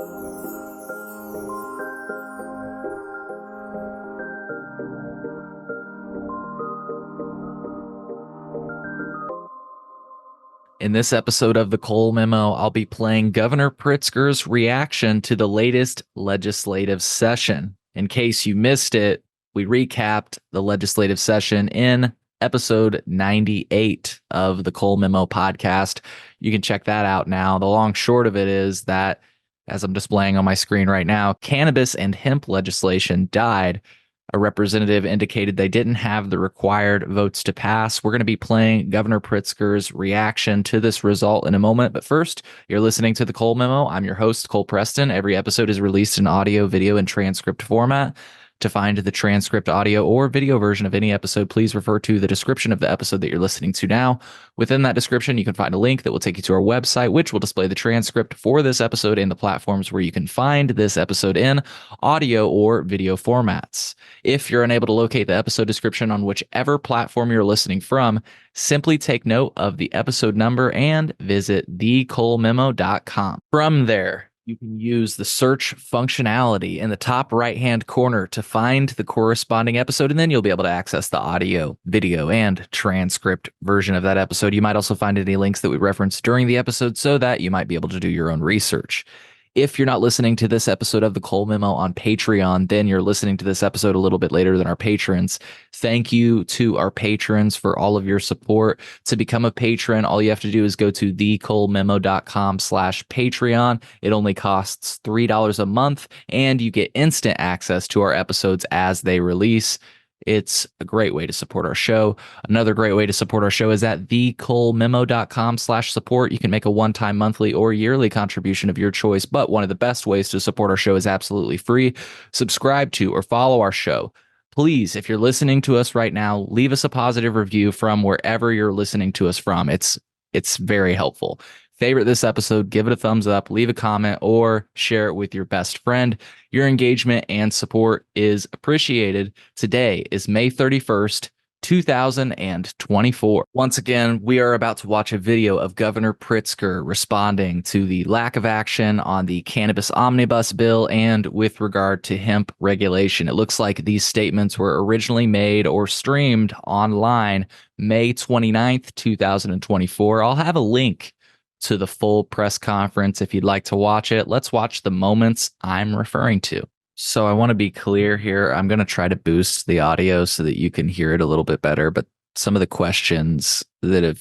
In this episode of the Cole Memo, I'll be playing Governor Pritzker's reaction to the latest legislative session. In case you missed it, we recapped the legislative session in episode 98 of the Cole Memo podcast. You can check that out now. The long short of it is that, as I'm displaying on my screen right now, cannabis and hemp legislation died. A representative indicated they didn't have the required votes to pass. We're going to be playing Governor Pritzker's reaction to this result in a moment. But first, you're listening to the Cole Memo. I'm your host, Cole Preston. Every episode is released in audio, video, and transcript format. To find the transcript, audio, or video version of any episode, please refer to the description of the episode that you're listening to now. Within that description, you can find a link that will take you to our website, which will display the transcript for this episode and the platforms where you can find this episode in audio or video formats. If you're unable to locate the episode description on whichever platform you're listening from, simply take note of the episode number and visit thecolememo.com. From there, you can use the search functionality in the top right-hand corner to find the corresponding episode, and then you'll be able to access the audio, video, and transcript version of that episode. You might also find any links that we referenced during the episode so that you might be able to do your own research. If you're not listening to this episode of the Cole Memo on Patreon, then you're listening to this episode a little bit later than our patrons. Thank you to our patrons for all of your support. To become a patron, all you have to do is go to thecolememo.com/Patreon. It only costs $3 a month, and you get instant access to our episodes as they release. It's a great way to support our show. Another great way to support our show is at thecolememo.com/support. You can make a one-time monthly or yearly contribution of your choice, but one of the best ways to support our show is absolutely free. Subscribe to or follow our show. Please, if you're listening to us right now, leave us a positive review from wherever you're listening to us from. It's very helpful. Favorite this episode, give it a thumbs up, leave a comment, or share it with your best friend. Your engagement and support is appreciated. Today is May 31st, 2024. Once again, we are about to watch a video of Governor Pritzker responding to the lack of action on the cannabis omnibus bill and with regard to hemp regulation. It looks like these statements were originally made or streamed online May 29th, 2024. I'll have a link to the full press conference if you'd like to watch it. Let's watch the moments I'm referring to. So I want to be clear here. I'm going to try to boost the audio so that you can hear it a little bit better, but some of the questions that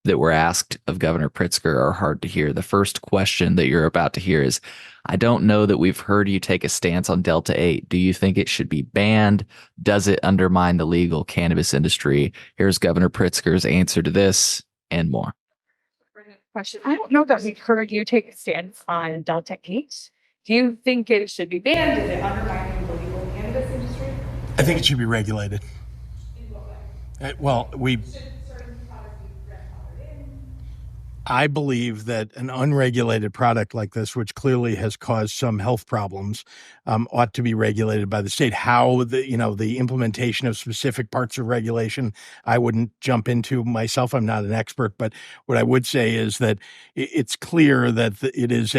were asked of Governor Pritzker are hard to hear. The first question that you're about to hear is, I don't know that we've heard you take a stance on Delta 8. Do you think it should be banned? Does it undermine the legal cannabis industry? Here's Governor Pritzker's answer to this and more. Question. I don't know that we've heard you take a stance on Delta 8. Do you think it should be banned? Is it undermining the legal cannabis industry? I think it should be regulated. In what way? Well, Should certain products be grandfathered in? I believe that an unregulated product like this, which clearly has caused some health problems, ought to be regulated by the state. How the implementation of specific parts of regulation, I wouldn't jump into myself. I'm not an expert, but what I would say is that it's clear that it is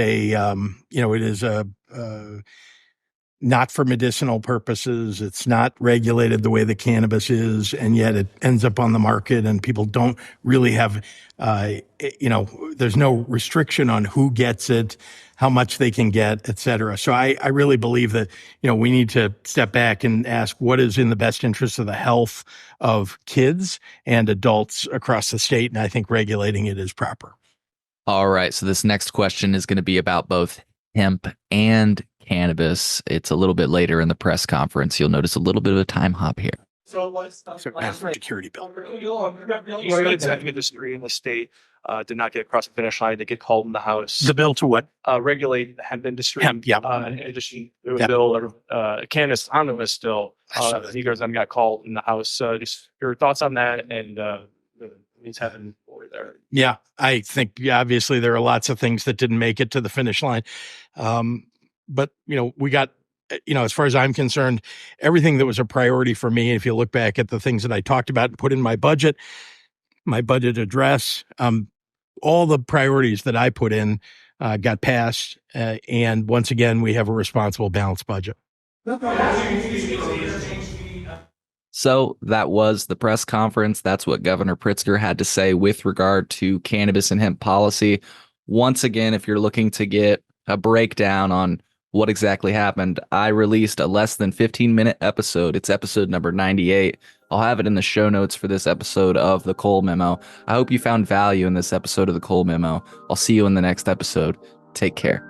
not for medicinal purposes. It's not regulated the way the cannabis is, and yet it ends up on the market, and people don't really have, there's no restriction on who gets it, how much they can get, et cetera. So I really believe that, we need to step back and ask what is in the best interest of the health of kids and adults across the state, and I think regulating it is proper. All right, so this next question is going to be about both hemp and cannabis. It's a little bit later in the press conference. You'll notice a little bit of a time hop here. So national security bill. The industry in the state did not get across the finish line. They get called in the House. The bill to what? Regulate the hemp industry. Hemp, yeah. In addition, there was a bill, cannabis omnibus still. You guys then got called in the House. Just your thoughts on that and what's happening over there. Yeah, I think obviously there are lots of things that didn't make it to the finish line. But, we got, as far as I'm concerned, everything that was a priority for me, if you look back at the things that I talked about and put in my budget address, all the priorities that I put in got passed. And once again, we have a responsible, balanced budget. So that was the press conference. That's what Governor Pritzker had to say with regard to cannabis and hemp policy. Once again, if you're looking to get a breakdown on what exactly happened, I released a less than 15-minute episode. It's episode number 98. I'll have it in the show notes for this episode of the Cole Memo. I hope you found value in this episode of the Cole Memo. I'll see you in the next episode. Take care.